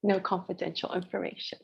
No confidential information.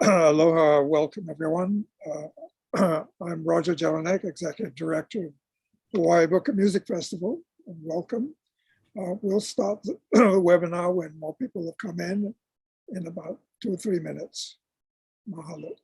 Aloha, welcome everyone. I'm Roger Jelinek, Executive Director of the Hawaii Book and Music Festival, and welcome. We'll start the webinar when more people have come in about 2 or 3 minutes. Mahalo.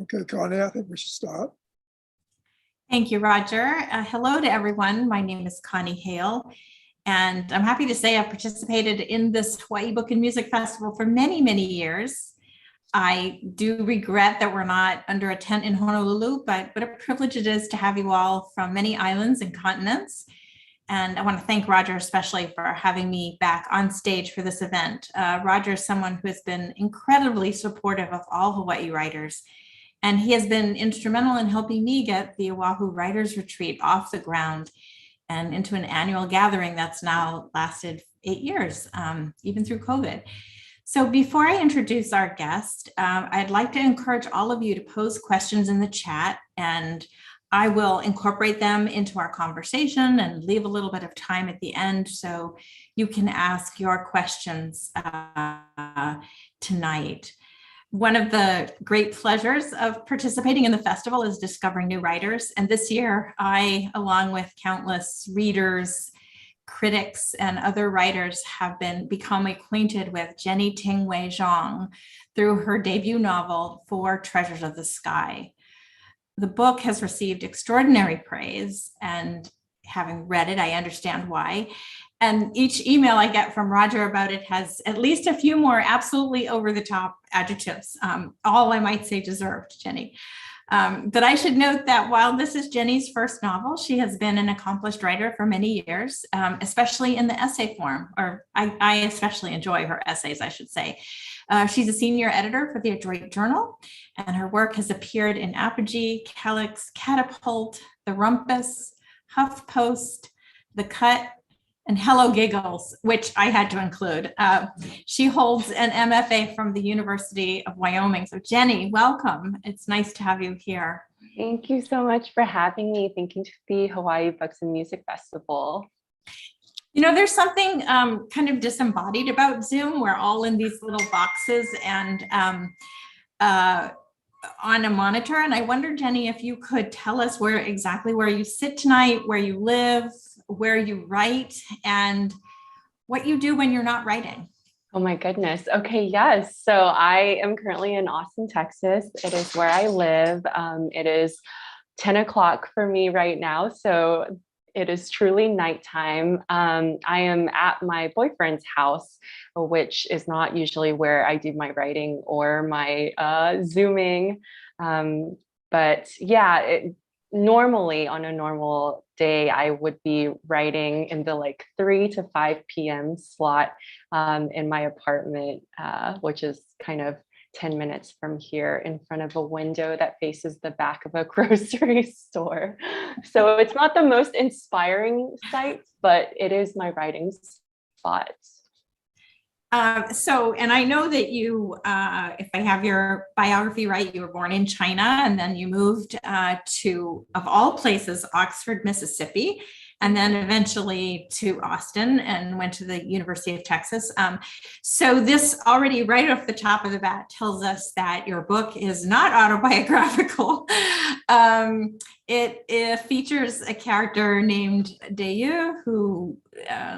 Okay, Connie, I think we should start. Thank you, Roger. Hello to everyone. My name is Connie Hale, and I'm happy to say I've participated in this Hawaii Book and Music Festival for many, many years. I do regret that we're not under a tent in Honolulu, but what a privilege it is to have you all from many islands and continents. And I want to thank Roger especially for having me back on stage for this event. Roger is someone who has been incredibly supportive of all Hawaii writers, and he has been instrumental in helping me get the Oahu Writers Retreat off the ground and into an annual gathering that's now lasted 8 years, even through COVID. So before I introduce our guest, I'd like to encourage all of you to pose questions in the chat, and I will incorporate them into our conversation and leave a little bit of time at the end so you can ask your questions tonight. One of the great pleasures of participating in the festival is discovering new writers. And this year, I, along with countless readers, critics, and other writers, have become acquainted with Tinghui Zhang through her debut novel, Four Treasures of the Sky. The book has received extraordinary praise, and having read it, I understand why. And each email I get from Roger about it has at least a few more absolutely over-the-top adjectives, all I might say deserved, Jenny. But I should note that while this is Jenny's first novel, she has been an accomplished writer for many years, especially in the essay form, or I especially enjoy her essays, I should say. She's a senior editor for the Adroit Journal, and her work has appeared in Apogee, Catapult, the Rumpus, HuffPost, The Cut, and Hello Giggles, which I had to include. She holds an MFA from the University of Wyoming. So Jenny, welcome. It's nice to have you here. Thank you so much for having me. Thank you to the Hawaii Books and Music Festival. You know, there's something kind of disembodied about Zoom. We're all in these little boxes and on a monitor. And I wonder, Jenny, if you could tell us exactly where you sit tonight, where you live, where you write, and what you do when you're not writing. Oh my goodness. Okay, yes. So I am currently in Austin, Texas. It is where I live. It is 10 o'clock for me right now. So it is truly nighttime. I am at my boyfriend's house, which is not usually where I do my writing or my Zooming. But yeah, normally on a normal day, I would be writing in the 3 to 5 p.m. slot in my apartment, which is kind of 10 minutes from here in front of a window that faces the back of a grocery store. So it's not the most inspiring sight, but it is my writing spot. And I know that you, if I have your biography right, you were born in China and then you moved to, of all places, Oxford, Mississippi, and then eventually to Austin and went to the University of Texas. So this already right off the top of the bat tells us that your book is not autobiographical. It features a character named Dayu who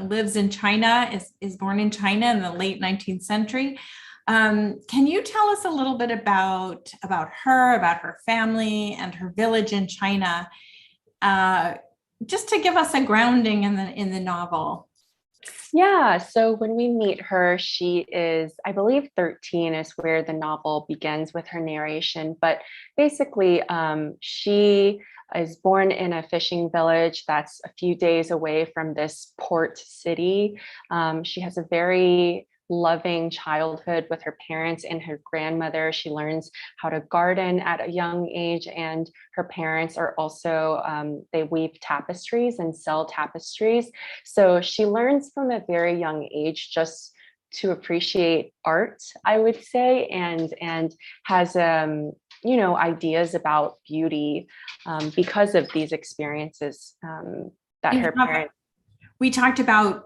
lives in China, is born in China in the late 19th century. Can you tell us a little bit about her family and her village in China? Just to give us a grounding in the novel. Yeah, so when we meet her, she is, I believe 13 is where the novel begins with her narration. But basically, she is born in a fishing village that's a few days away from this port city. She has a very loving childhood with her parents and her grandmother. She learns how to garden at a young age, and her parents are also, they weave tapestries and sell tapestries. So she learns from a very young age just to appreciate art, I would say, and has ideas about beauty because of these experiences that her parents. We talked about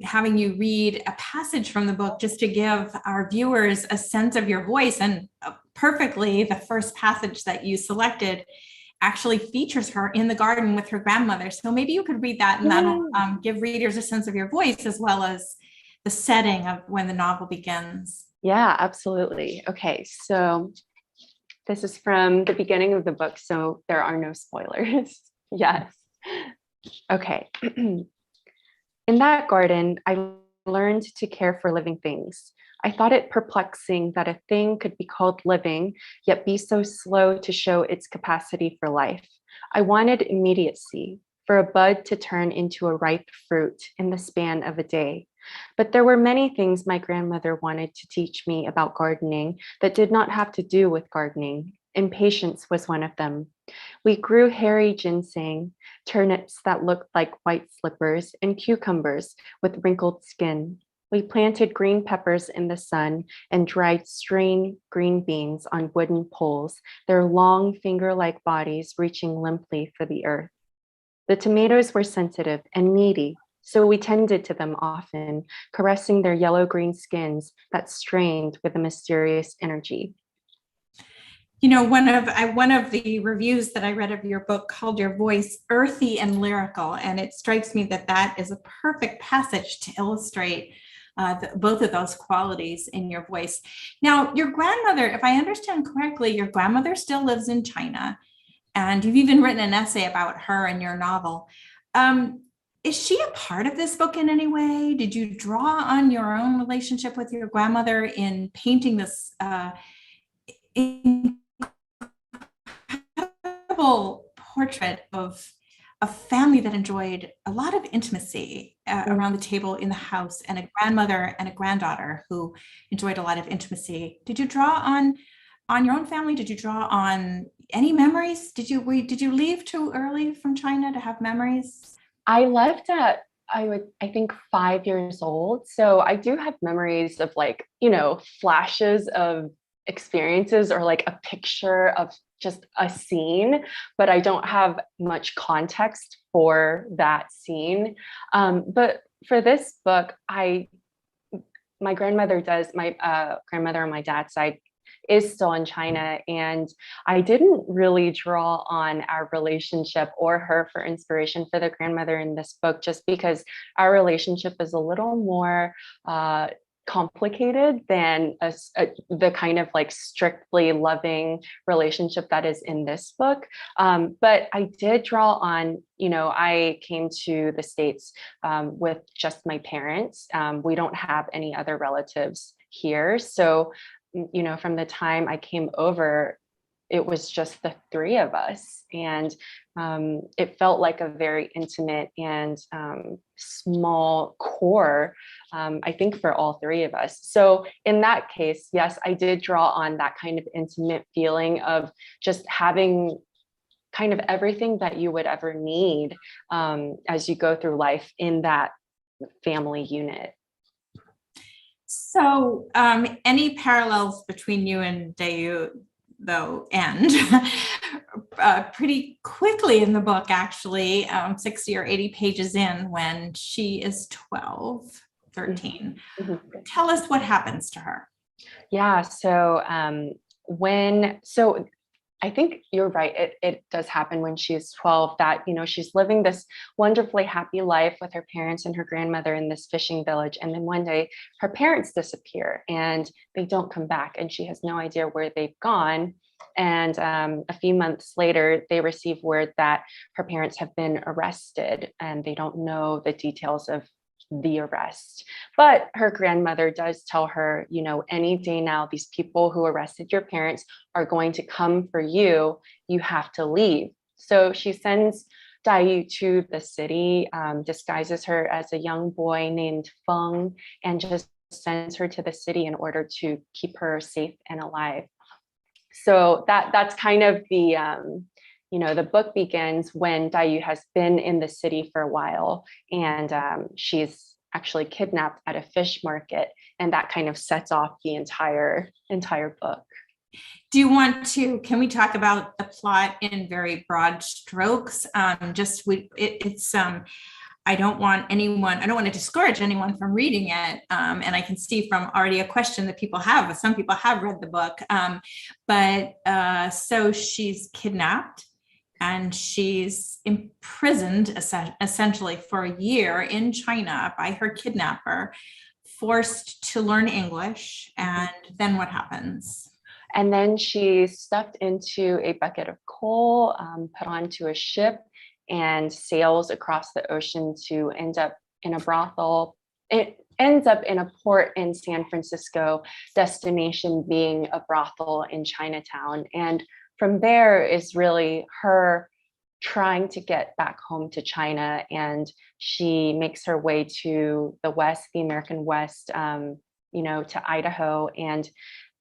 having you read a passage from the book just to give our viewers a sense of your voice, and perfectly the first passage that you selected actually features her in the garden with her grandmother. So maybe you could read that, and that'll give readers a sense of your voice as well as the setting of when the novel begins. Yeah, absolutely. Okay, so This is from the beginning of the book, so there are no spoilers. Yes. Okay. In that garden, I learned to care for living things. I thought it perplexing that a thing could be called living, yet be so slow to show its capacity for life. I wanted immediacy, for a bud to turn into a ripe fruit in the span of a day. But there were many things my grandmother wanted to teach me about gardening that did not have to do with gardening. Impatience was one of them. We grew hairy ginseng, turnips that looked like white slippers, and cucumbers with wrinkled skin. We planted green peppers in the sun and dried strained green beans on wooden poles, their long finger-like bodies reaching limply for the earth. The tomatoes were sensitive and needy, so we tended to them often, caressing their yellow-green skins that strained with a mysterious energy. You know, one of the reviews that I read of your book called your voice earthy and lyrical, and it strikes me that that is a perfect passage to illustrate both of those qualities in your voice. Now, your grandmother, if I understand correctly, your grandmother still lives in China, and you've even written an essay about her in your novel. Is she a part of this book in any way? Did you draw on your own relationship with your grandmother in painting this incredible portrait of a family that enjoyed a lot of intimacy around the table in the house, and a grandmother and a granddaughter who enjoyed a lot of intimacy? Did you draw on your own family? Did you draw on any memories? Did you leave too early from China to have memories? I left at, I think 5 years old. So I do have memories of, like, flashes of experiences or like a picture of just a scene, but I don't have much context for that scene. But for this book, my grandmother on my dad's side is still in China, and I didn't really draw on our relationship or her for inspiration for the grandmother in this book, just because our relationship is a little more complicated than the kind of like strictly loving relationship that is in this book. But I did draw on, I came to the States with just my parents. We don't have any other relatives here. So, from the time I came over, it was just the three of us. And it felt like a very intimate and small core, I think, for all three of us. So in that case, yes, I did draw on that kind of intimate feeling of just having kind of everything that you would ever need as you go through life in that family unit. So any parallels between you and Dayu, though, end pretty quickly in the book, actually, 60 or 80 pages in, when she is 12, 13. Mm-hmm. Tell us what happens to her. Yeah, so I think you're right. It does happen when she's 12 that, she's living this wonderfully happy life with her parents and her grandmother in this fishing village. And then one day her parents disappear and they don't come back, and she has no idea where they've gone. And a few months later, they receive word that her parents have been arrested, and they don't know the details of the arrest. But her grandmother does tell her, any day now, these people who arrested your parents are going to come for you. You have to leave. So she sends Dayu to the city, disguises her as a young boy named Feng, and just sends her to the city in order to keep her safe and alive. So that's kind of the the book begins when Dayu has been in the city for a while, and she's actually kidnapped at a fish market, and that kind of sets off the entire book. Can we talk about the plot in very broad strokes? I don't want to discourage anyone from reading it. And I can see from already a question that some people have read the book. So she's kidnapped and she's imprisoned essentially for a year in China by her kidnapper, forced to learn English. And then what happens? And then she's stuffed into a bucket of coal, put onto a ship, and sails across the ocean to end up in a brothel. It ends up in a port in San Francisco, destination being a brothel in Chinatown. And from there is really her trying to get back home to China. And she makes her way to the West, the American West, to Idaho. And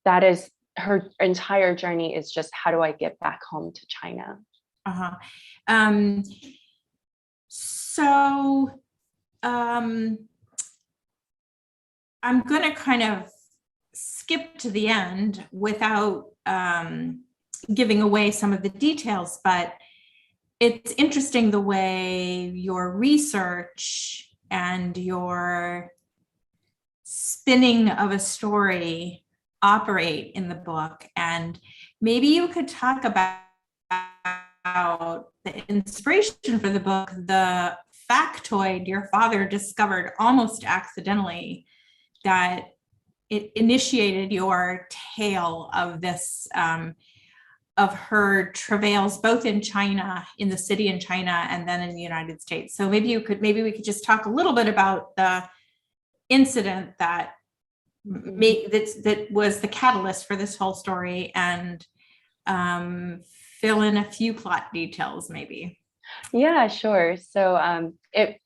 that is her entire journey, is just, how do I get back home to China? Uh-huh. So I'm going to kind of skip to the end without giving away some of the details, but it's interesting the way your research and your spinning of a story operate in the book. And maybe you could talk about the inspiration for the book, the factoid your father discovered almost accidentally, that it initiated your tale of this, of her travails, both in China, in the city in China, and then in the United States. So maybe we could just talk a little bit about the incident that that was the catalyst for this whole story, and fill in a few plot details, maybe. Yeah, sure. So if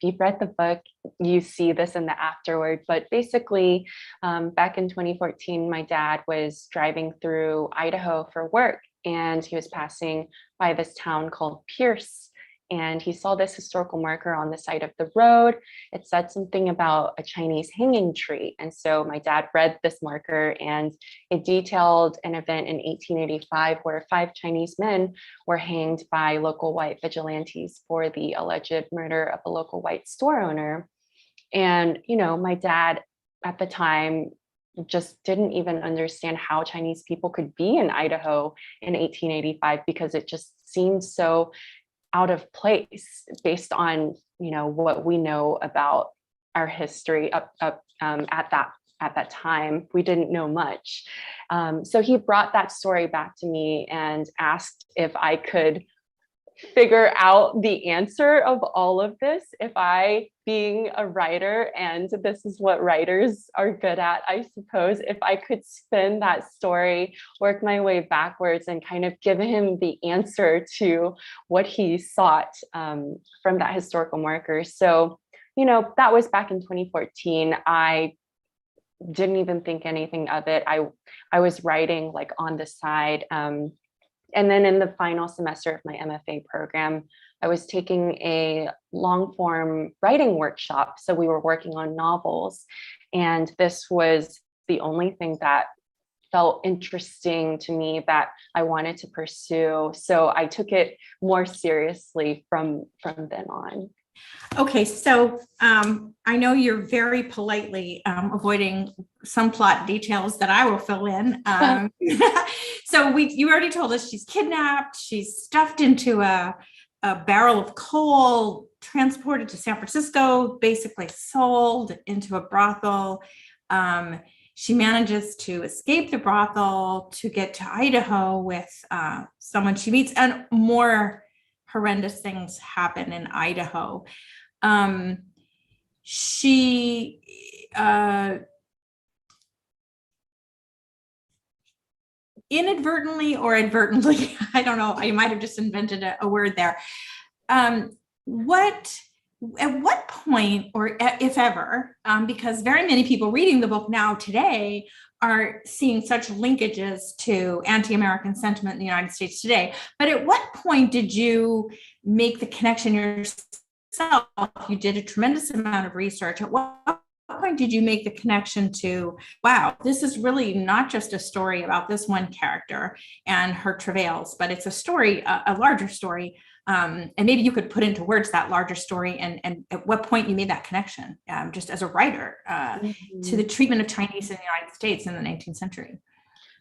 you've read the book, you see this in the afterword, but basically back in 2014, my dad was driving through Idaho for work, and he was passing by this town called Pierce, and he saw this historical marker on the side of the road. It said something about a Chinese hanging tree. And so my dad read this marker, and it detailed an event in 1885 where 5 Chinese men were hanged by local white vigilantes for the alleged murder of a local white store owner. And, my dad at the time just didn't even understand how Chinese people could be in Idaho in 1885, because it just seemed so out of place based on what we know about our history up at that time. We didn't know much. So he brought that story back to me and asked if I could figure out the answer of all of this, if I, being a writer, and this is what writers are good at, I suppose, if I could spin that story, work my way backwards, and kind of give him the answer to what he sought from that historical marker. So, that was back in 2014. I didn't even think anything of it. I was writing like on the side. And then in the final semester of my MFA program, I was taking a long form writing workshop. So we were working on novels, and this was the only thing that felt interesting to me that I wanted to pursue. So I took it more seriously from then on. Okay, so I know you're very politely avoiding some plot details that I will fill in. So you already told us she's kidnapped, she's stuffed into a barrel of coal, transported to San Francisco, basically sold into a brothel. She manages to escape the brothel to get to Idaho with someone she meets, and more horrendous things happen in Idaho. She inadvertently or advertently, I don't know, I might have just invented a word there. At what point, or if ever, because very many people reading the book now today are seeing such linkages to anti-American sentiment in the United States today, but at what point did you make the connection yourself? You did a tremendous amount of research. At what point did you make the connection to, wow, this is really not just a story about this one character and her travails, but it's a story, a larger story. And maybe you could put into words that larger story, and at what point you made that connection, just as a writer, to the treatment of Chinese in the United States in the 19th century.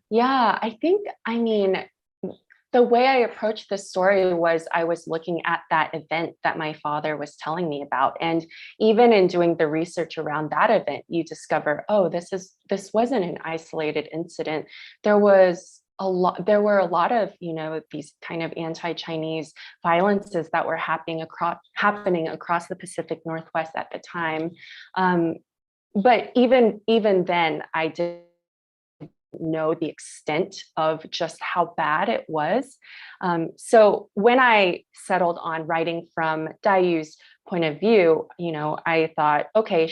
Yeah, I think, the way I approached this story was I was looking at that event that my father was telling me about. And even in doing the research around that event, you discover, oh, this wasn't an isolated incident. There were a lot of, these kind of anti-Chinese violences that were happening across the Pacific Northwest at the time. But even then, I didn't know the extent of just how bad it was. So when I settled on writing from Dayu's point of view, I thought, okay,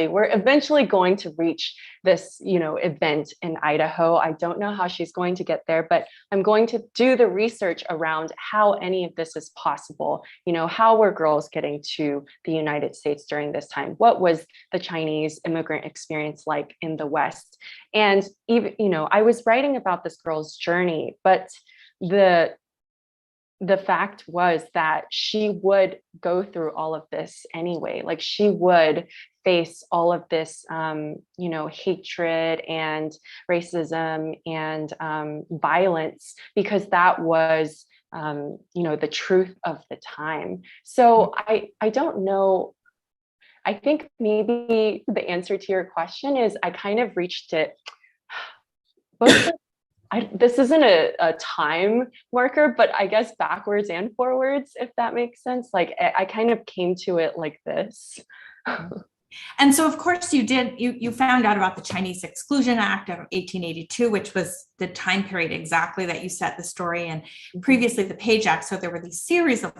we're eventually going to reach this, event in Idaho. I don't know how she's going to get there, but I'm going to do the research around how any of this is possible. How were girls getting to the United States during this time? What was the Chinese immigrant experience like in the West? And even, I was writing about this girl's journey, but the fact was that she would go through all of this anyway. Like, she would face all of this, hatred and racism and violence, because that was, the truth of the time. So I don't know. I think maybe the answer to your question is I kind of reached it. This isn't a time marker, but I guess backwards and forwards, if that makes sense. Like, I kind of came to it like this. And so, of course, you found out about the Chinese Exclusion Act of 1882, which was the time period exactly that you set the story, and previously the Page Act. So there were these series of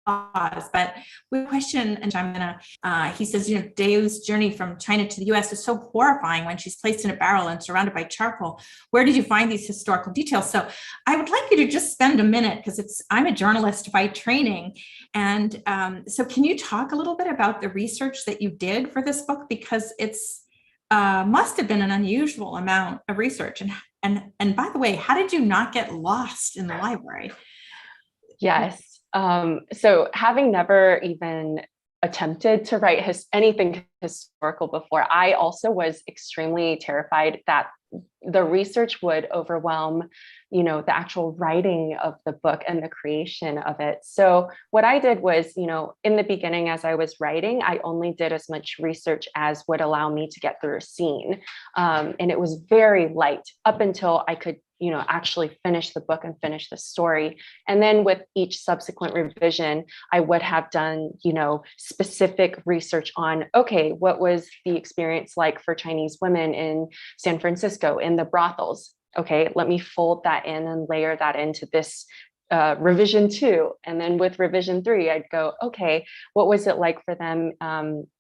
laws. But we question, and I'm gonna, he says, Dayu's journey from China to the US is so horrifying when she's placed in a barrel and surrounded by charcoal. Where did you find these historical details? So I would like you to just spend a minute, because I'm a journalist by training. And so can you talk a little bit about the research that you did for this book? Because it's must have been an unusual amount of research. And by the way, how did you not get lost in the library? Yes. So having never even attempted to write anything historical before, I also was extremely terrified that the research would overwhelm, the actual writing of the book and the creation of it. So what I did was, in the beginning, as I was writing, I only did as much research as would allow me to get through a scene. And it was very light up until I could actually finish the book and finish the story. And then with each subsequent revision, I would have done, specific research on, okay, what was the experience like for Chinese women in San Francisco in the brothels? Okay, let me fold that in and layer that into this revision 2. And then with revision 3, I'd go, okay, what was it like for them,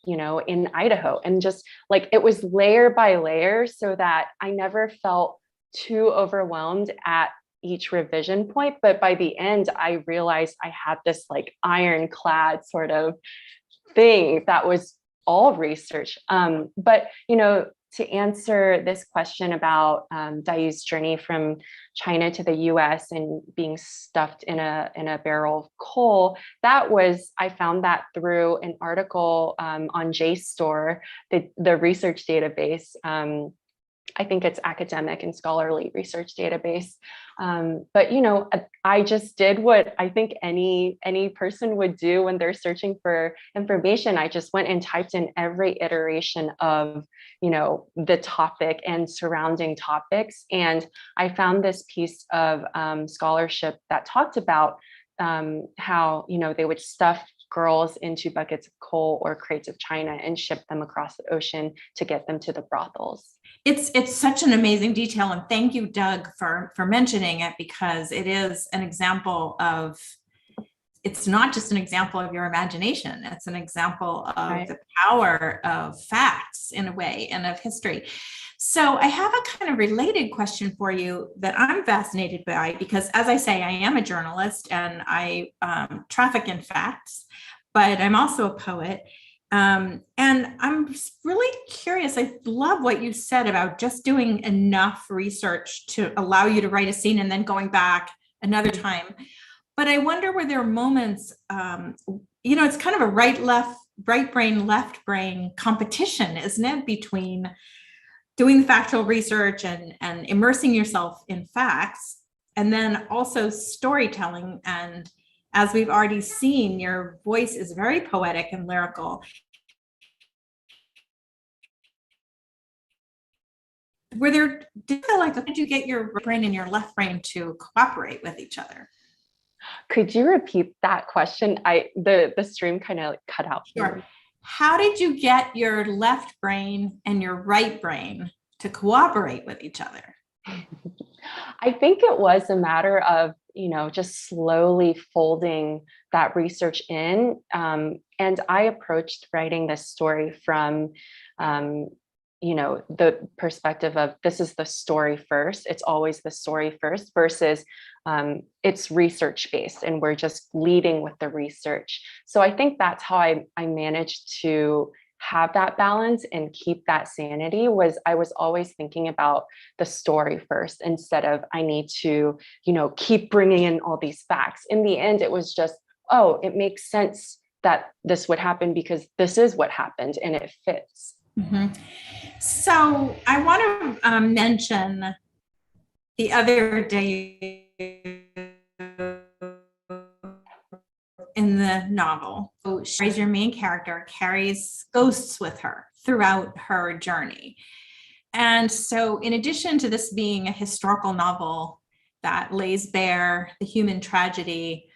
in Idaho? And just like, it was layer by layer, so that I never felt too overwhelmed at each revision point. But by the end, I realized I had this like ironclad sort of thing that was all research. But, to answer this question about Dayu's journey from China to the US and being stuffed in a barrel of coal, I found that through an article on JSTOR, the research database. I think it's academic and scholarly research database. But, I just did what I think any person would do when they're searching for information. I just went and typed in every iteration of, the topic and surrounding topics. And I found this piece of scholarship that talked about how, they would stuff girls into buckets of coal or crates of china and ship them across the ocean to get them to the brothels. It's such an amazing detail. And thank you, Doug, for mentioning it, because it is an example of, it's not just an example of your imagination. It's an example of Right. the power of facts in a way, and of history. So I have a kind of related question for you that I'm fascinated by, because as I say, I am a journalist and I traffic in facts, but I'm also a poet. And I'm really curious. I love what you said about just doing enough research to allow you to write a scene and then going back another time. But I wonder, were there moments, it's kind of a right brain, left brain competition, isn't it? Between doing the factual research and immersing yourself in facts, and then also storytelling. And as we've already seen, your voice is very poetic and lyrical. Did you get your brain and your left brain to cooperate with each other? Could you repeat that question? The stream kind of cut out. Sure. How did you get your left brain and your right brain to cooperate with each other? I think it was a matter of, just slowly folding that research in. And I approached writing this story from, the perspective of this is the story first. It's always the story first versus it's research based and we're just leading with the research. So I think that's how I managed to have that balance and keep that sanity. Was I was always thinking about the story first instead of I need to, keep bringing in all these facts. In the end, it was just, oh, it makes sense that this would happen because this is what happened and it fits. Mm-hmm. So I want to mention the other day in the novel, your main character carries ghosts with her throughout her journey. And so in addition to this being a historical novel that lays bare the human tragedy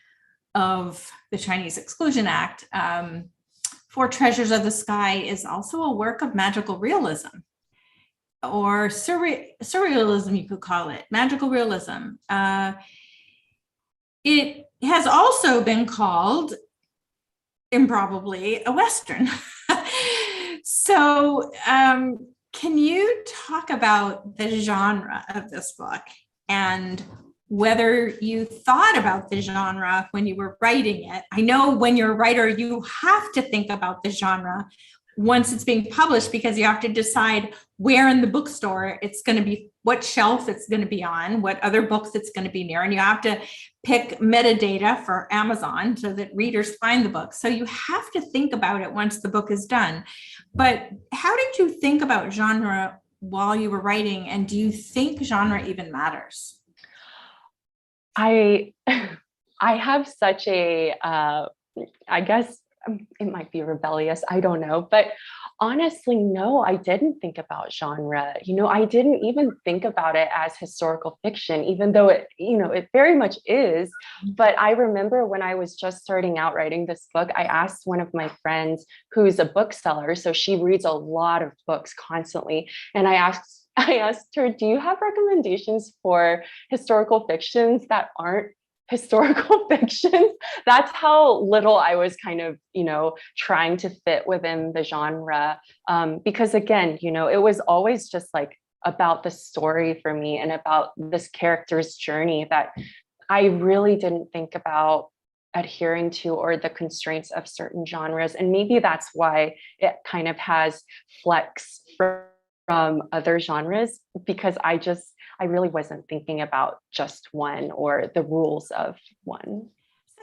of the Chinese Exclusion Act, For Treasures of the Sky is also a work of magical realism, or surrealism, you could call it, magical realism. It has also been called, improbably, a Western. So can you talk about the genre of this book and whether you thought about the genre when you were writing it? I know when you're a writer, you have to think about the genre once it's being published, because you have to decide where in the bookstore it's going to be, what shelf it's going to be on, what other books it's going to be near. And you have to pick metadata for Amazon so that readers find the book. So you have to think about it once the book is done. But how did you think about genre while you were writing? And do you think genre even matters? I have such a, I guess it might be rebellious, I don't know, but honestly, no, I didn't think about genre. I didn't even think about it as historical fiction, even though it, it very much is. But I remember when I was just starting out writing this book, I asked one of my friends who's a bookseller, so she reads a lot of books constantly, and I asked her, do you have recommendations for historical fictions that aren't historical fictions? That's how little I was kind of, trying to fit within the genre. Because again, it was always just like about the story for me and about this character's journey that I really didn't think about adhering to or the constraints of certain genres. And maybe that's why it kind of has flex from other genres, because I really wasn't thinking about just one or the rules of one.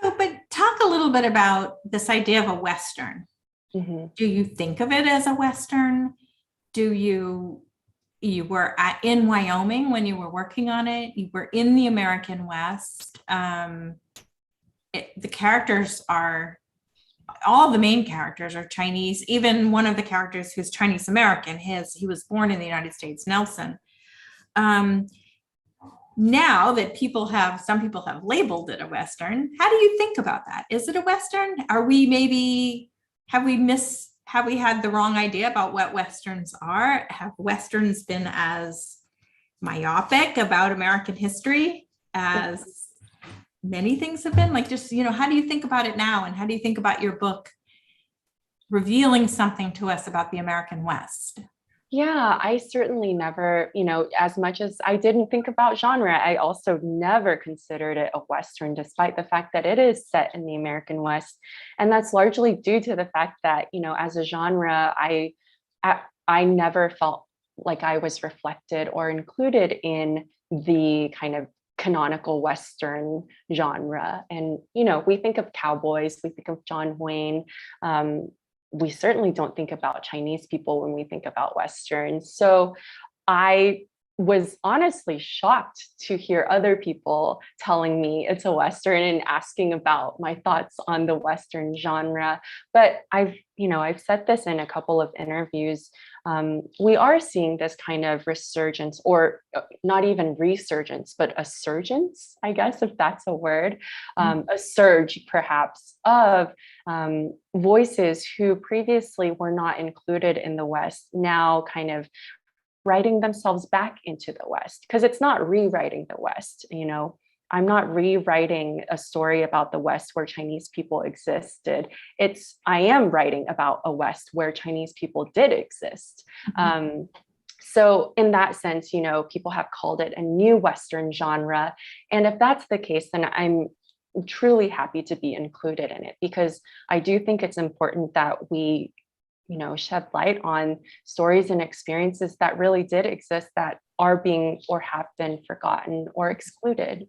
So, but talk a little bit about this idea of a Western. Mm-hmm. Do you think of it as a Western? You were in Wyoming when you were working on it. You were in the American West. The characters are, all the main characters are Chinese. Even one of the characters who's Chinese American, he was born in the United States, Nelson. Now that some people have labeled it a Western, how do you think about that? Is it a Western? Have we had the wrong idea about what Westerns are? Have Westerns been as myopic about American history as many things have been? Like, just, how do you think about it now? And how do you think about your book revealing something to us about the American West? Yeah, I certainly never, as much as I didn't think about genre, I also never considered it a Western, despite the fact that it is set in the American West. And that's largely due to the fact that, as a genre, I never felt like I was reflected or included in the kind of canonical Western genre. And, we think of cowboys, we think of John Wayne. We certainly don't think about Chinese people when we think about Westerns. So I was honestly shocked to hear other people telling me it's a Western and asking about my thoughts on the Western genre. But I've said this in a couple of interviews. We are seeing this kind of resurgence, or not even resurgence, but a surgence, I guess, if that's a word, a surge perhaps of voices who previously were not included in the West, now kind of writing themselves back into the West, because it's not rewriting the West. I'm not rewriting a story about the West where Chinese people existed. I am writing about a West where Chinese people did exist. So in that sense, people have called it a new Western genre. And if that's the case, then I'm truly happy to be included in it, because I do think it's important that we shed light on stories and experiences that really did exist that are being or have been forgotten or excluded.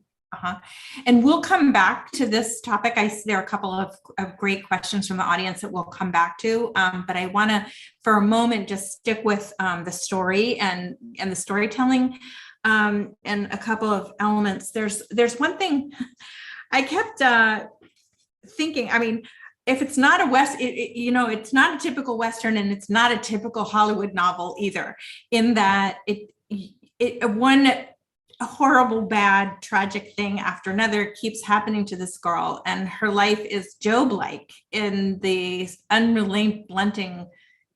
And we'll come back to this topic. There are a couple of great questions from the audience that we'll come back to, but I want to, for a moment, just stick with the story and the storytelling, and a couple of elements. There's one thing I kept thinking. I mean, if it's not a it's not a typical Western, and it's not a typical Hollywood novel either, in that one horrible, bad, tragic thing after another keeps happening to this girl, and her life is Job-like in the unrelenting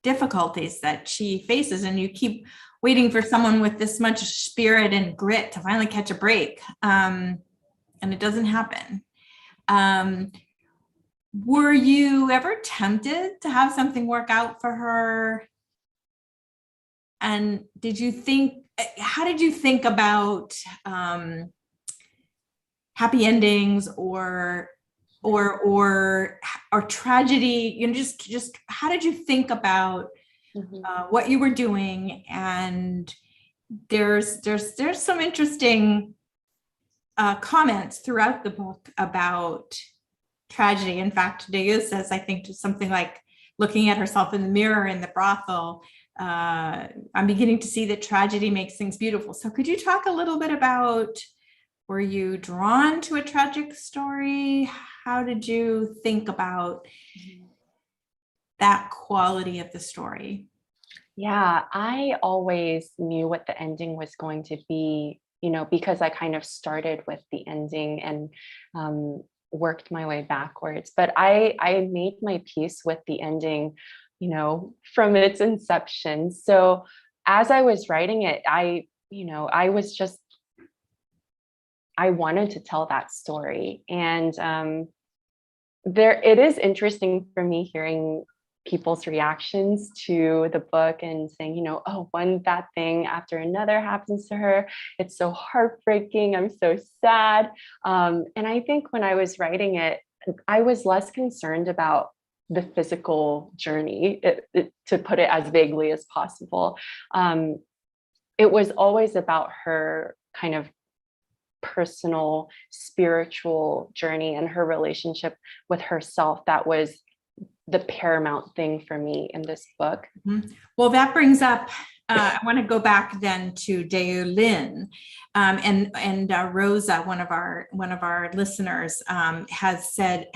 difficulties that she faces, and you keep waiting for someone with this much spirit and grit to finally catch a break, and it doesn't happen. Were you ever tempted to have something work out for her? And how did you think about happy endings or tragedy? Just how did you think about what you were doing? And there's some interesting comments throughout the book about tragedy. In fact, Dayu says, I think, something like, looking at herself in the mirror in the brothel, I'm beginning to see that tragedy makes things beautiful. So could you talk a little bit about, were you drawn to a tragic story? How did you think about that quality of the story? Yeah, I always knew what the ending was going to be, because I kind of started with the ending and worked my way backwards. But I made my peace with the ending, from its inception. So as I was writing it, I wanted to tell that story. And it is interesting for me hearing people's reactions to the book and saying, oh, one bad thing after another happens to her. It's so heartbreaking. I'm so sad. And I think when I was writing it, I was less concerned about the physical journey, to put it as vaguely as possible. It was always about her kind of personal, spiritual journey and her relationship with herself. That was the paramount thing for me in this book. Well, that brings up, I want to go back then to Dayu Lin, and Rosa, one of our listeners, has said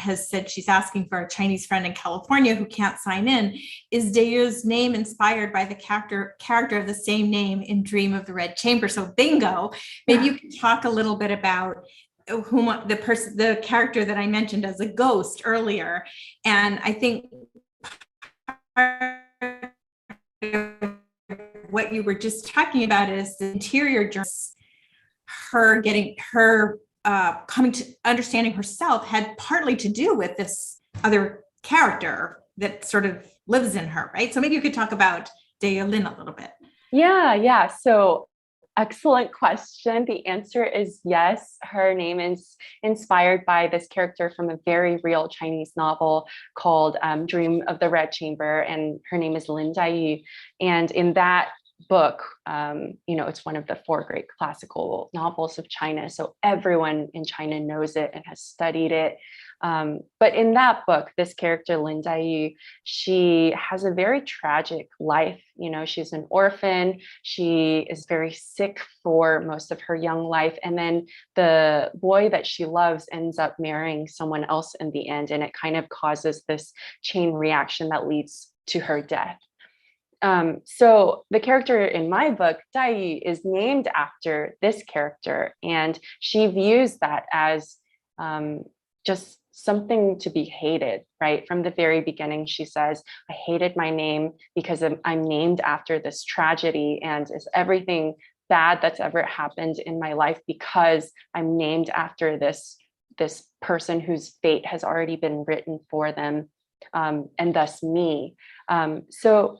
she's asking for a Chinese friend in California who can't sign in. Is Dayu's name inspired by the character of the same name in Dream of the Red Chamber? So bingo. Maybe you can talk a little bit about the character that I mentioned as a ghost earlier. And I think what you were just talking about is the interior journey, her coming to understanding herself had partly to do with this other character that sort of lives in her, right? So maybe you could talk about Dayu Lin a little bit. Yeah. So excellent question. The answer is yes. Her name is inspired by this character from a very real Chinese novel called Dream of the Red Chamber, and her name is Lin Jiayu. And in that book, it's one of the four great classical novels of China. So everyone in China knows it and has studied it. But in that book, this character, Lin Daiyu, she has a very tragic life. She's an orphan. She is very sick for most of her young life. And then the boy that she loves ends up marrying someone else in the end. And it kind of causes this chain reaction that leads to her death. So the character in my book, Dai, is named after this character, and she views that as just something to be hated, right? From the very beginning, she says, I hated my name because I'm named after this tragedy, and it's everything bad that's ever happened in my life because I'm named after this person whose fate has already been written for them, and thus me. So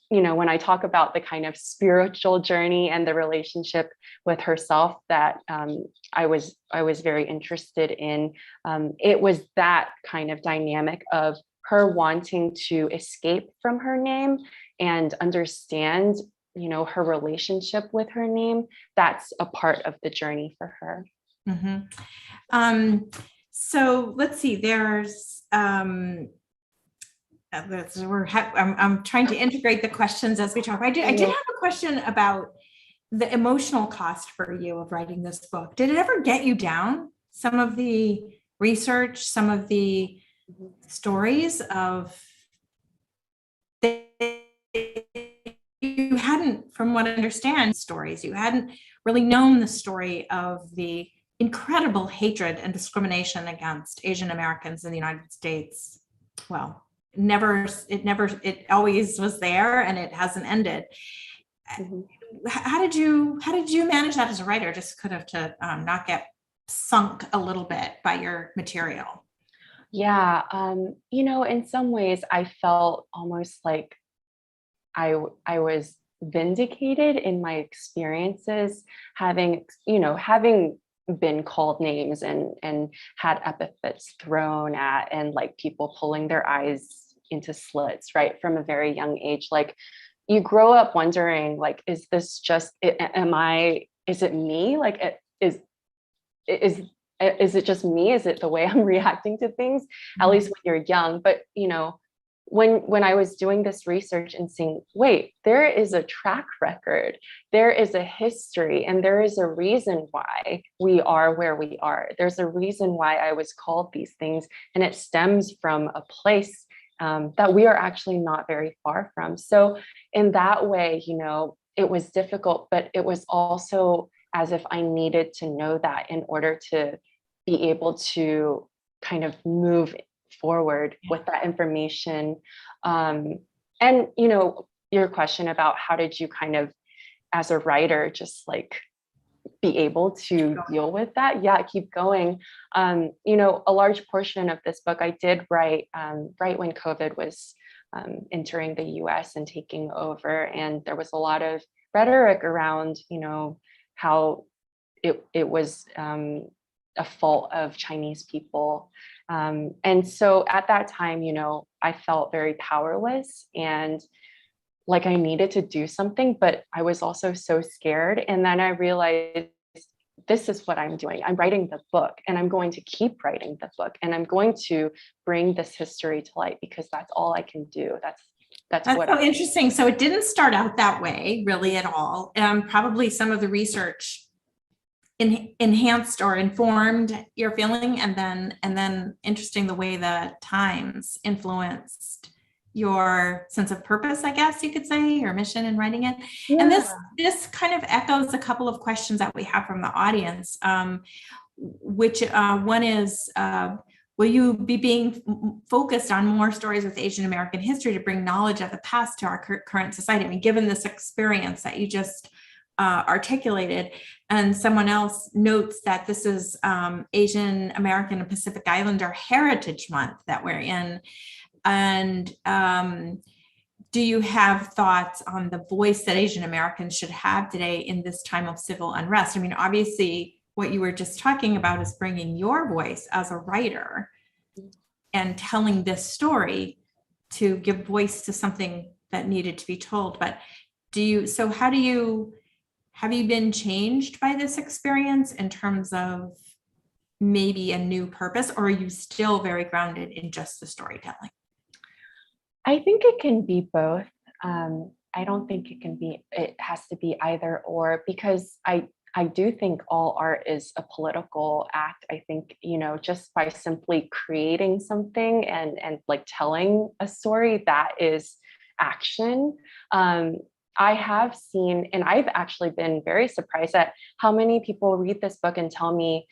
when I talk about the kind of spiritual journey and the relationship with herself that I was very interested in, it was that kind of dynamic of her wanting to escape from her name and understand, her relationship with her name. That's a part of the journey for her. Mm-hmm. So let's see, there's I'm trying to integrate the questions as we talk. I did have a question about the emotional cost for you of writing this book. Did it ever get you down? Some of the research, some of the stories of you hadn't, from what I understand, stories, you hadn't really known the story of the incredible hatred and discrimination against Asian Americans in the United States. Well, it always was there, and it hasn't ended. Mm-hmm. How did you manage that as a writer, just kind of to not get sunk a little bit by your material? Yeah, in some ways I felt almost like I was vindicated in my experiences, having been called names and had epithets thrown at, and like people pulling their eyes into slits, right, from a very young age. Like, you grow up wondering, like, is this just is it me? Like, is it just me? Is it the way I'm reacting to things? Mm-hmm. At least when you're young. But when I was doing this research and seeing, wait, there is a track record, there is a history, and there is a reason why we are where we are. There's a reason why I was called these things, and it stems from a place that we are actually not very far from. So in that way, it was difficult, but it was also as if I needed to know that in order to be able to kind of move forward with that information. And your question about how did you kind of, as a writer, just like be able to deal with that? Yeah, keep going. A large portion of this book I did write right when COVID was entering the US and taking over, and there was a lot of rhetoric around how it was a fault of Chinese people. And so at that time, I felt very powerless and like I needed to do something, but I was also so scared. And then I realized, this is what I'm doing. I'm writing the book, and I'm going to keep writing the book, and I'm going to bring this history to light because that's all I can do. That's what. So interesting. So it didn't start out that way, really, at all. Probably some of the research enhanced or informed your feeling, and then interesting the way the times influenced your sense of purpose, I guess you could say, your mission in writing it. Yeah. And this kind of echoes a couple of questions that we have from the audience, which one is, will you be being focused on more stories with Asian American history to bring knowledge of the past to our current society? I mean, given this experience that you just articulated, and someone else notes that this is Asian American and Pacific Islander Heritage Month that we're in. And do you have thoughts on the voice that Asian Americans should have today in this time of civil unrest? I mean, obviously, what you were just talking about is bringing your voice as a writer and telling this story to give voice to something that needed to be told. But have you been changed by this experience in terms of maybe a new purpose, or are you still very grounded in just the storytelling? I think it can be both. I don't think it has to be either or, because I do think all art is a political act. I think, just by simply creating something and like telling a story, that is action. I have seen, and I've actually been very surprised at how many people read this book and tell me,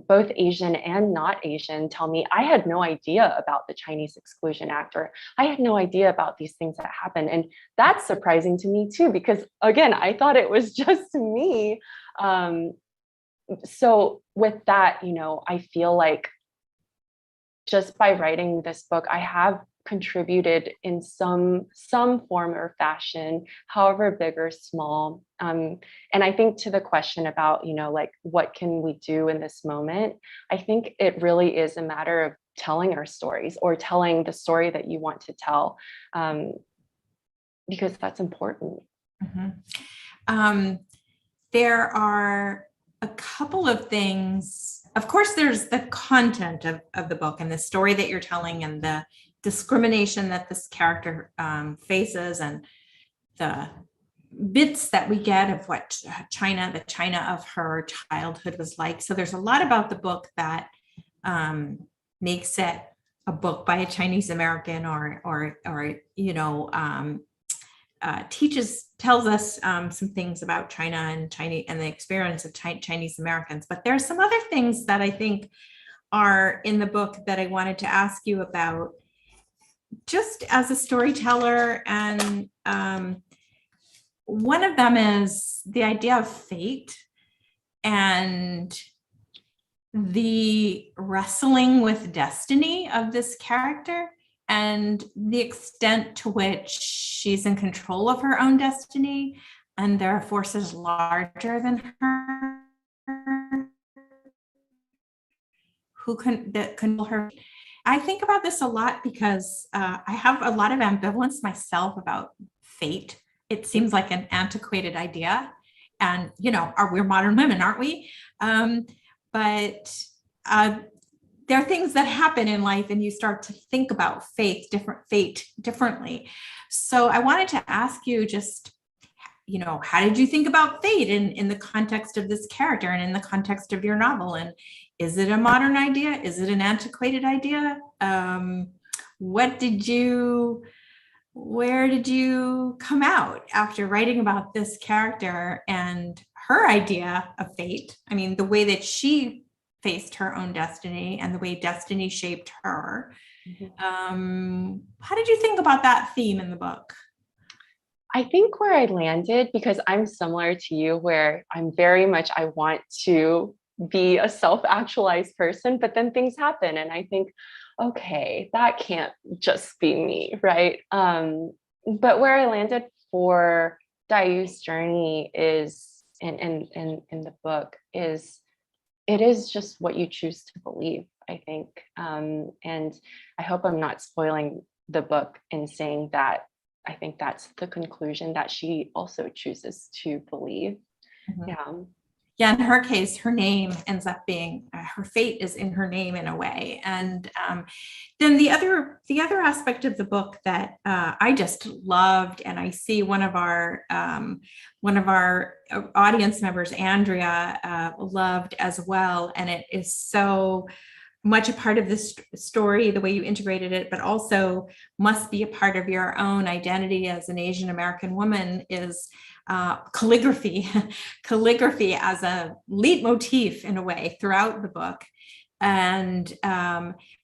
both Asian and not Asian, tell me, I had no idea about the Chinese Exclusion Act, or I had no idea about these things that happen. And that's surprising to me too, because again, I thought it was just me. So with that, I feel like just by writing this book, I have contributed in some form or fashion, however big or small. And I think to the question about, like, what can we do in this moment? I think it really is a matter of telling our stories, or telling the story that you want to tell, because that's important. Mm-hmm. There are a couple of things. Of course, there's the content of the book and the story that you're telling, and the discrimination that this character faces, and the bits that we get of what the China of her childhood was like. So there's a lot about the book that makes it a book by a Chinese American, or tells us some things about China and the experience of Chinese Americans. But there's some other things that I think are in the book that I wanted to ask you about, just as a storyteller. And one of them is the idea of fate and the wrestling with destiny of this character, and the extent to which she's in control of her own destiny, and there are forces larger than her that control her. I think about this a lot because I have a lot of ambivalence myself about fate. It seems like an antiquated idea, and we're modern women, aren't we? But there are things that happen in life, and you start to think about fate differently. So I wanted to ask you, just, how did you think about fate in the context of this character and in the context of your novel? And is it a modern idea? Is it an antiquated idea? Where did you come out after writing about this character and her idea of fate? I mean, the way that she faced her own destiny and the way destiny shaped her. Mm-hmm. How did you think about that theme in the book? I think where I landed, because I'm similar to you, where I'm very much, I want to be a self-actualized person, but then things happen and I think, okay, that can't just be me, right? But where I landed for Dayu's journey is, in the book, is it is just what you choose to believe, I think. And I hope I'm not spoiling the book in saying that I think that's the conclusion that she also chooses to believe. Mm-hmm. Yeah, in her case, her name ends up being, her fate is in her name in a way. And then the other aspect of the book that I just loved, and I see one of our audience members, Andrea, loved as well, and it is so much a part of this story, the way you integrated it, but also must be a part of your own identity as an Asian American woman, is calligraphy as a leitmotif in a way throughout the book. And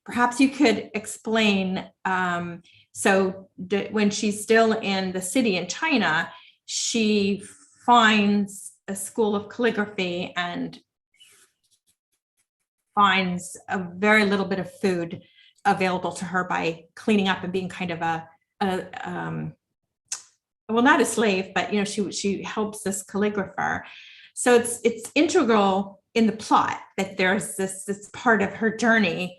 perhaps you could explain, when she's still in the city in China, she finds a school of calligraphy and finds a very little bit of food available to her by cleaning up and being kind of well, not a slave, but she helps this calligrapher. So it's integral in the plot that there's this part of her journey,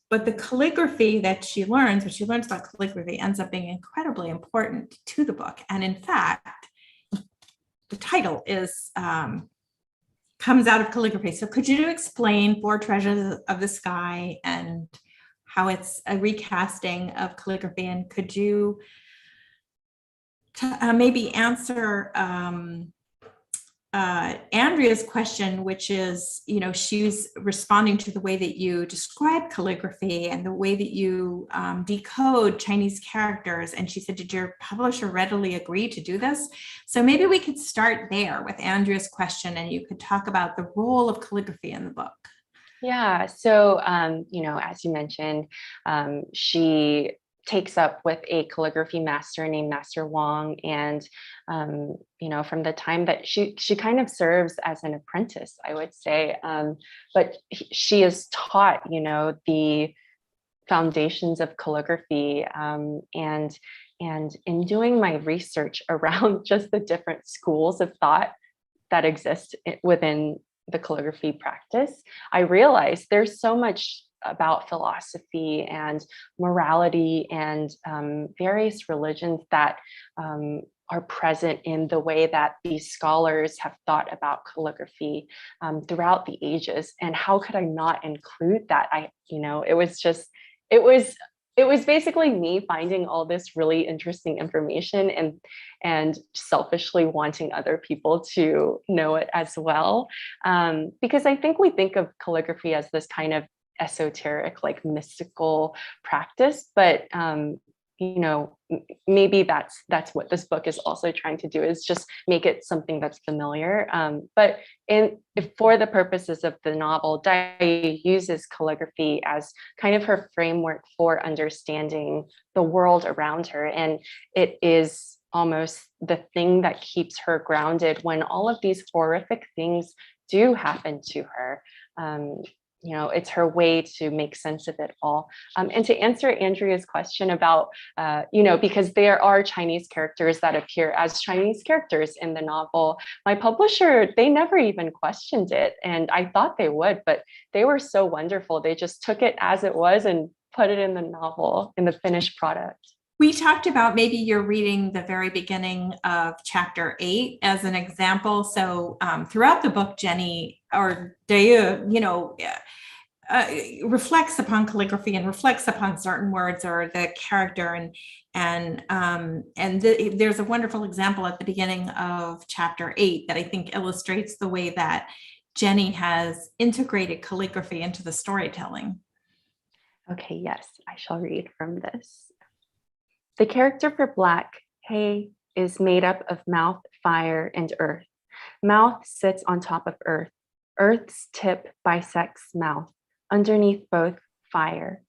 but the calligraphy that she learns, what she learns about calligraphy, ends up being incredibly important to the book. And in fact, the title is comes out of calligraphy. So could you explain Four Treasures of the Sky and how it's a recasting of calligraphy? And could you maybe answer Andrea's question, which is, she's responding to the way that you describe calligraphy and the way that you decode Chinese characters. And she said, did your publisher readily agree to do this? So maybe we could start there with Andrea's question, and you could talk about the role of calligraphy in the book. Yeah, so, as you mentioned, she takes up with a calligraphy master named Master Wang. And, from the time that she kind of serves as an apprentice, I would say, but she is taught, the foundations of calligraphy. And in doing my research around just the different schools of thought that exist within the calligraphy practice, I realized there's so much about philosophy and morality and various religions that are present in the way that these scholars have thought about calligraphy throughout the ages. And how could I not include that? It was basically me finding all this really interesting information and selfishly wanting other people to know it as well. Because I think we think of calligraphy as this kind of esoteric, like mystical practice, but maybe that's what this book is also trying to do, is just make it something that's familiar. But for the purposes of the novel, Dai uses calligraphy as kind of her framework for understanding the world around her, and it is almost the thing that keeps her grounded when all of these horrific things do happen to her. It's her way to make sense of it all. And to answer Andrea's question about, because there are Chinese characters that appear as Chinese characters in the novel, my publisher, they never even questioned it. And I thought they would, but they were so wonderful. They just took it as it was and put it in the novel, in the finished product. We talked about maybe you're reading the very beginning of chapter 8 as an example. So throughout the book, Jenny or Dayu, reflects upon calligraphy and reflects upon certain words or the character, there's a wonderful example at the beginning of chapter 8 that I think illustrates the way that Jenny has integrated calligraphy into the storytelling. Okay, yes, I shall read from this. The character for Black, He, is made up of mouth, fire, and earth. Mouth sits on top of earth. Earth's tip bisects mouth. Underneath both, fire.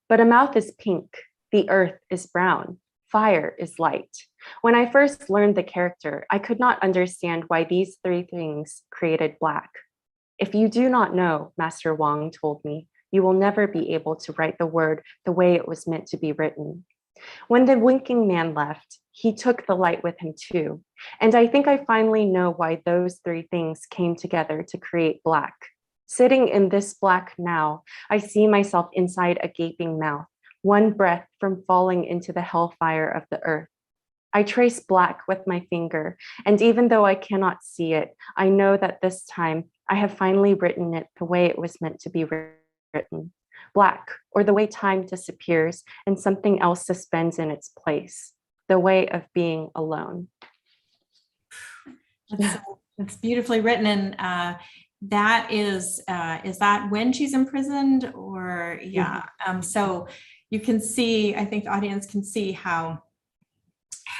But a mouth is pink. The earth is brown. Fire is light. When I first learned the character, I could not understand why these three things created Black. If you do not know, Master Wang told me, you will never be able to write the word the way it was meant to be written. When the winking man left, he took the light with him too. And I think I finally know why those three things came together to create Black. Sitting in this Black now, I see myself inside a gaping mouth, one breath from falling into the hellfire of the earth. I trace Black with my finger, and even though I cannot see it, I know that this time I have finally written it the way it was meant to be written. Black, or the way time disappears and something else suspends in its place, the way of being alone. It's beautifully written, and that is that when she's imprisoned, or so you can see, I think the audience can see how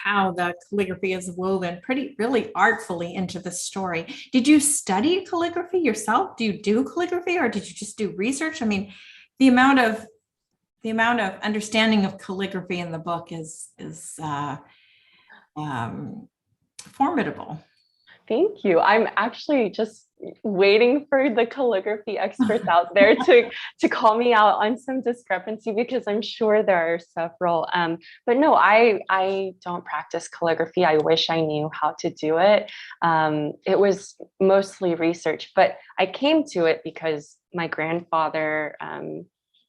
the calligraphy is woven really artfully into the story. Did you study calligraphy yourself? Do you do calligraphy, or did you just do research? I mean, the amount of understanding of calligraphy in the book is formidable. Thank you. I'm actually just waiting for the calligraphy experts out there to call me out on some discrepancy, because I'm sure there are several. But no, I don't practice calligraphy. I wish I knew how to do it. It was mostly research, but I came to it because my grandfather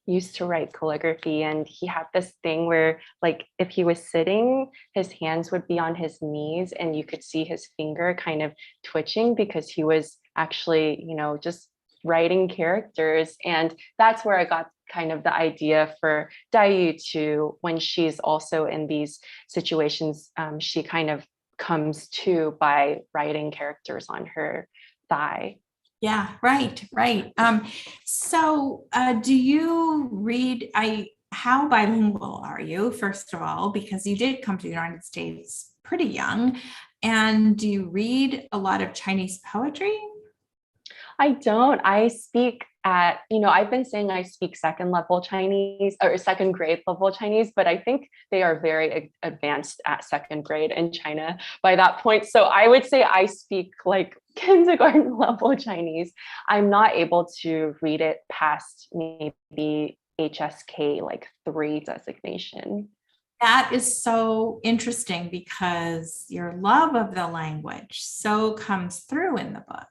used to write calligraphy, and he had this thing where, like, if he was sitting, his hands would be on his knees and you could see his finger kind of twitching because he was actually, just writing characters. And that's where I got kind of the idea for Dayu to, when she's also in these situations, she kind of comes to by writing characters on her thigh. Yeah, right. Do you read, how bilingual are you, first of all, because you did come to the United States pretty young, and do you read a lot of Chinese poetry? I don't. I speak at, I've been saying I speak second level Chinese or second grade level Chinese, but I think they are very advanced at second grade in China by that point. So I would say I speak like kindergarten level Chinese. I'm not able to read it past maybe HSK like 3 designation. That is so interesting because your love of the language so comes through in the book.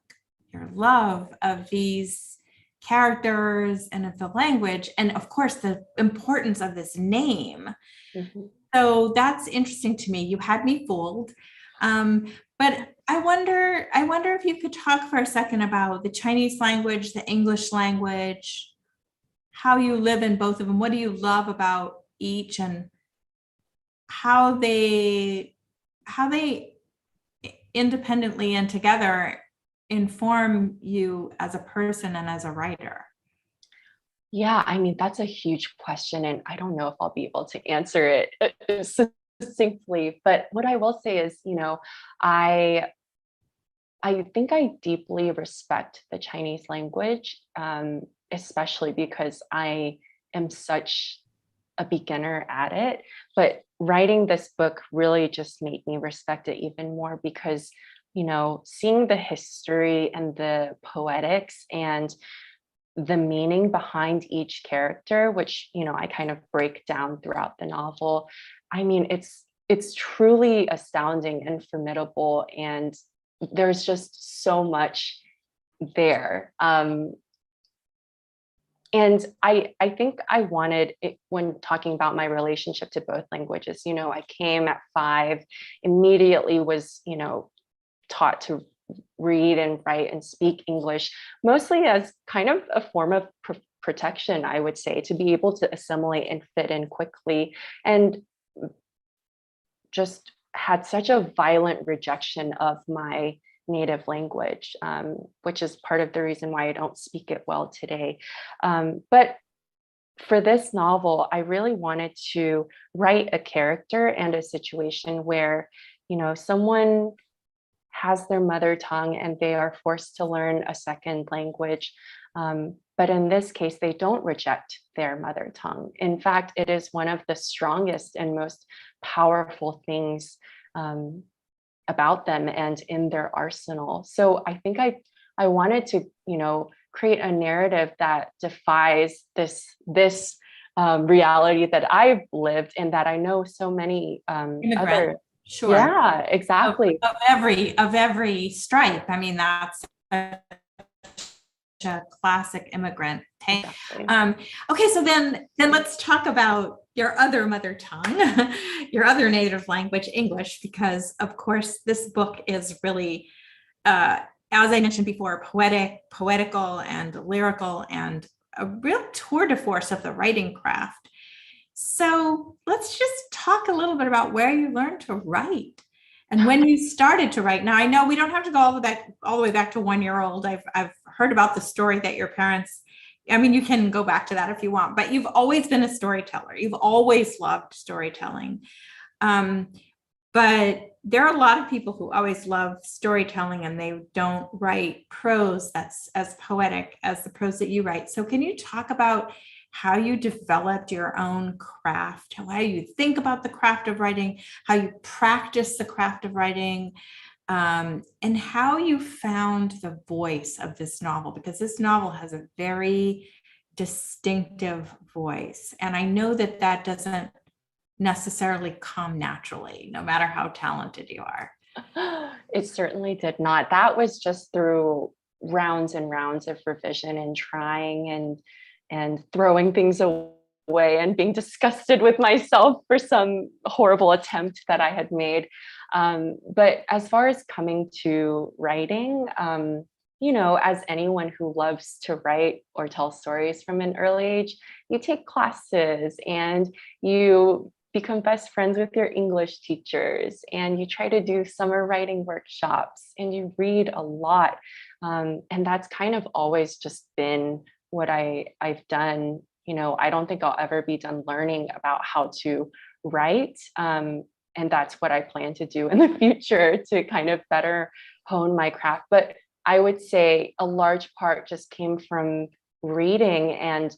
Your love of these characters and of the language, and of course the importance of this name. Mm-hmm. So that's interesting to me. You had me fooled. But I wonder if you could talk for a second about the Chinese language, the English language, how you live in both of them. What do you love about each, and how they independently and together inform you as a person and as a writer? Yeah, I mean, that's a huge question, and I don't know if I'll be able to answer it succinctly. But what I will say is, I think I deeply respect the Chinese language, especially because I am such a beginner at it. But writing this book really just made me respect it even more because, seeing the history and the poetics and the meaning behind each character, which, I kind of break down throughout the novel. I mean, it's truly astounding and formidable. And there's just so much there. And I think I wanted it when talking about my relationship to both languages. I came at 5, immediately was, taught to read and write and speak English, mostly as kind of a form of protection, I would say, to be able to assimilate and fit in quickly. And just had such a violent rejection of my native language, which is part of the reason why I don't speak it well today. But for this novel, I really wanted to write a character and a situation where, someone has their mother tongue and they are forced to learn a second language. But in this case, they don't reject their mother tongue. In fact, it is one of the strongest and most powerful things about them and in their arsenal. So I think I wanted to, create a narrative that defies this reality that I've lived and that I know so many other. Sure. Yeah, exactly. Of every stripe. I mean, that's a classic immigrant. Exactly. Okay, so then let's talk about your other mother tongue, your other native language, English, because of course this book is really, as I mentioned before, poetical and lyrical, and a real tour de force of the writing craft. So let's just talk a little bit about where you learned to write and when you started to write. Now, I know we don't have to go all the way back to 1-year-old. I've heard about the story that your parents, I mean, you can go back to that if you want, but you've always been a storyteller. You've always loved storytelling. But there are a lot of people who always love storytelling and they don't write prose that's as poetic as the prose that you write. So can you talk about how you developed your own craft, how you think about the craft of writing, how you practice the craft of writing, and how you found the voice of this novel? Because this novel has a very distinctive voice. And I know that doesn't necessarily come naturally, no matter how talented you are. It certainly did not. That was just through rounds and rounds of revision and trying and and throwing things away and being disgusted with myself for some horrible attempt that I had made. But as far as coming to writing, you know, as anyone who loves to write or tell stories from an early age, you take classes and you become best friends with your English teachers, and you try to do summer writing workshops, and you read a lot. And that's kind of always just been what I've done. You know, I don't think I'll ever be done learning about how to write. And that's what I plan to do in the future to kind of better hone my craft. But I would say a large part just came from reading, and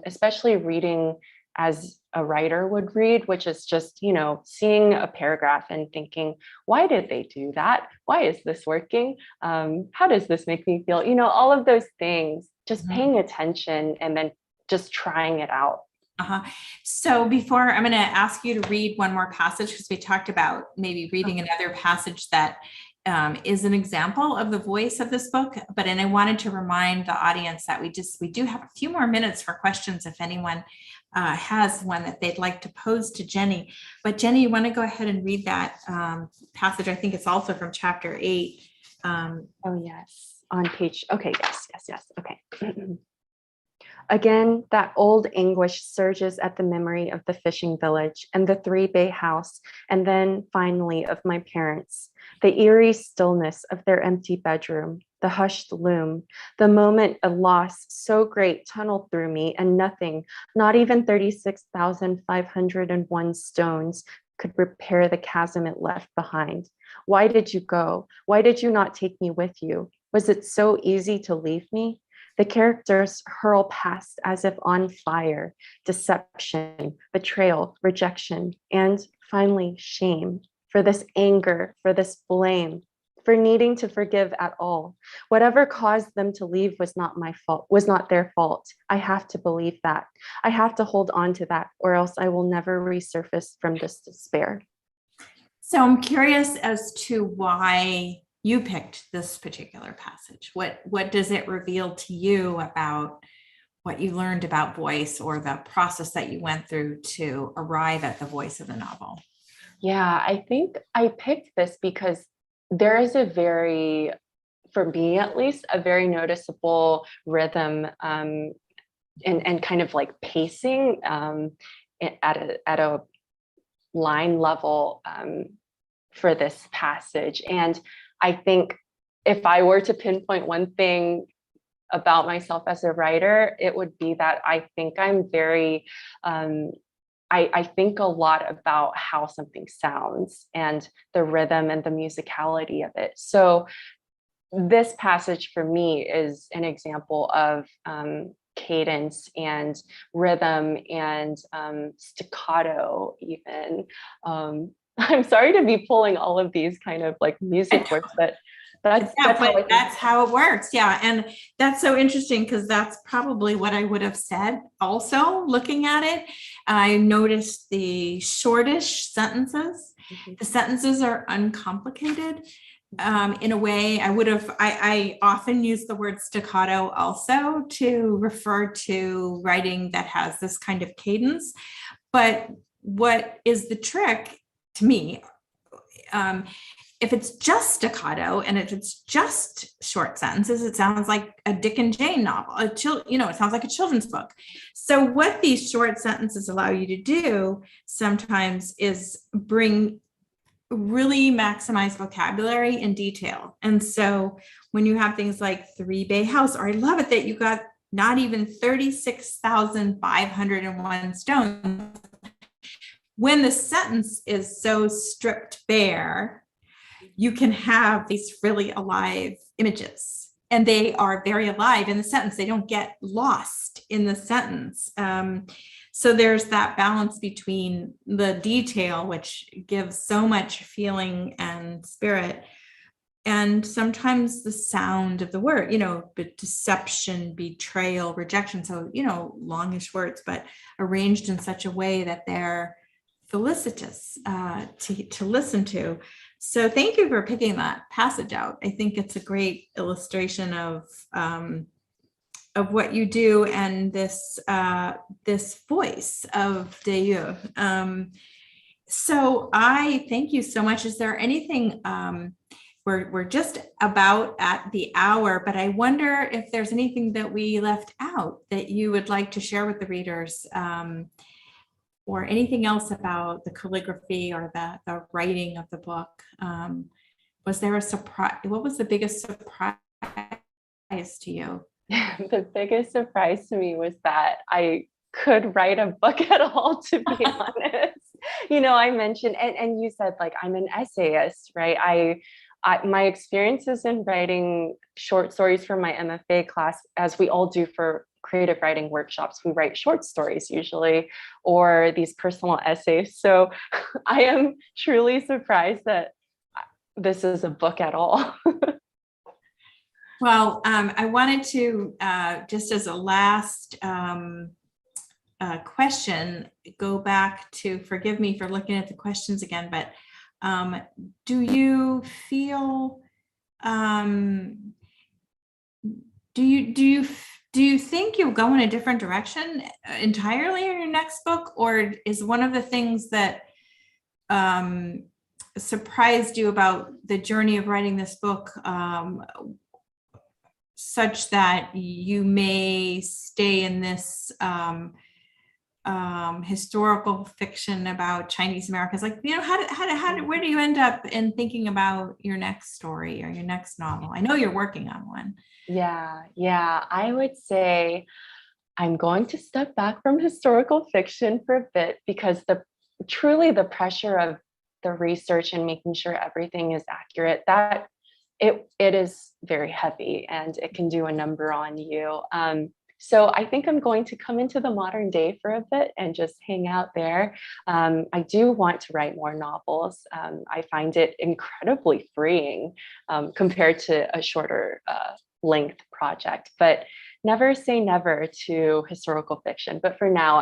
especially reading as a writer would read, which is just, you know, seeing a paragraph and thinking, why did they do that? Why is this working? How does this make me feel? You know, all of those things, just paying attention and then just trying it out. So before, I'm going to ask you to read one more passage, because we talked about maybe reading another passage that is an example of the voice of this book. But I wanted to remind the audience that we do have a few more minutes for questions if anyone has one that they'd like to pose to Jenny. But Jenny, you want to go ahead and read that passage? I think it's also from chapter 8. Oh yes, on page. Okay, yes. Okay. Again, that old anguish surges at the memory of the fishing village and the 3-bay house, and then finally of my parents, the eerie stillness of their empty bedroom, the hushed loom, the moment of loss so great tunneled through me, and nothing, not even 36,501 stones, could repair the chasm it left behind. Why did you go? Why did you not take me with you? Was it so easy to leave me? The characters hurl past as if on fire, deception, betrayal, rejection, and finally shame, for this anger, for this blame, for needing to forgive at all. Whatever caused them to leave was not my fault, was not their fault. I have to believe that. I have to hold on to that, or else I will never resurface from this despair. So I'm curious as to why you picked this particular passage. What does it reveal to you about what you learned about voice, or the process that you went through to arrive at the voice of the novel? Yeah, I think I picked this because there is a very, for me at least, a very noticeable rhythm and kind of like pacing at a line level for this passage. And I think if I were to pinpoint one thing about myself as a writer, it would be that I think I'm very, I think a lot about how something sounds and the rhythm and the musicality of it. So this passage for me is an example of cadence and rhythm and staccato even. I'm sorry to be pulling all of these kind of like music words, but that's how it works. Yeah. And that's so interesting, because that's probably what I would have said also looking at it. I noticed the shortish sentences. The sentences are uncomplicated. In a way, I often use the word staccato also to refer to writing that has this kind of cadence. But what is the trick to me, if it's just staccato and if it's just short sentences, it sounds like a Dick and Jane novel. It sounds like a children's book. So what these short sentences allow you to do sometimes is really maximize vocabulary and detail. And so when you have things like 3-bay house, or I love it that you got not even 36,501 stones. When the sentence is so stripped bare, you can have these really alive images, and they are very alive in the sentence. They don't get lost in the sentence. So there's that balance between the detail, which gives so much feeling and spirit, and sometimes the sound of the word, but deception, betrayal, rejection. So, longish words, but arranged in such a way that they're felicitous to listen to. So thank you for picking that passage out. I think it's a great illustration of what you do and this this voice of Dayu. So I thank you so much. Is there anything, we're just about at the hour, but I wonder if there's anything that we left out that you would like to share with the readers, or anything else about the calligraphy or the writing of the book. Was there a surprise? What was the biggest surprise to you? The biggest surprise to me was that I could write a book at all, to be honest. I mentioned, and you said, like, I'm an essayist, right? My experiences in writing short stories for my MFA class, as we all do for creative writing workshops, we write short stories usually, or these personal essays. So I am truly surprised that this is a book at all. Well, I wanted to, just as a last question, go back to, forgive me for looking at the questions again, but do you feel, do you think you'll go in a different direction entirely in your next book, or is one of the things that surprised you about the journey of writing this book such that you may stay in this historical fiction about Chinese Americans? Like, where do you end up in thinking about your next story or your next novel? I know you're working on one. Yeah, I would say I'm going to step back from historical fiction for a bit, because truly the pressure of the research and making sure everything is accurate, that it is very heavy and it can do a number on you. So I think I'm going to come into the modern day for a bit and just hang out there. I do want to write more novels. I find it incredibly freeing compared to a shorter length project, but never say never to historical fiction. But for now,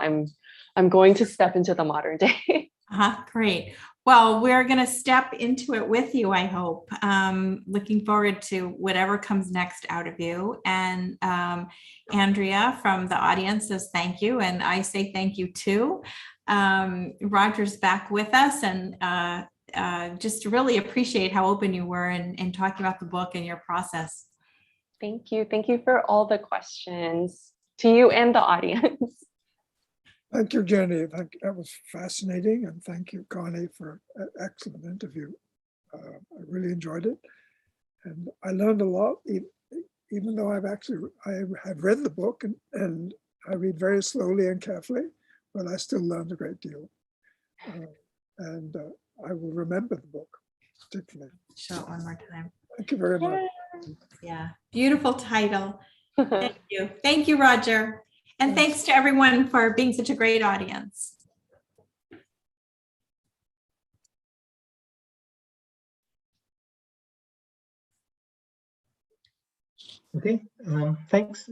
I'm going to step into the modern day. Great. Well, we're going to step into it with you, I hope. Looking forward to whatever comes next out of you. And Andrea from the audience says thank you. And I say thank you too. Roger's back with us, and just really appreciate how open you were in talking about the book and your process. Thank you. Thank you for all the questions, to you and the audience. Thank you, Jenny. That was fascinating. And thank you, Connie, for an excellent interview. I really enjoyed it. And I learned a lot, even though I have read the book and I read very slowly and carefully, but I still learned a great deal. And I will remember the book, particularly. Show it one more time. Thank you very much. Yeah, beautiful title. Thank you. Thank you, Roger. And thanks to everyone for being such a great audience. Okay, thanks.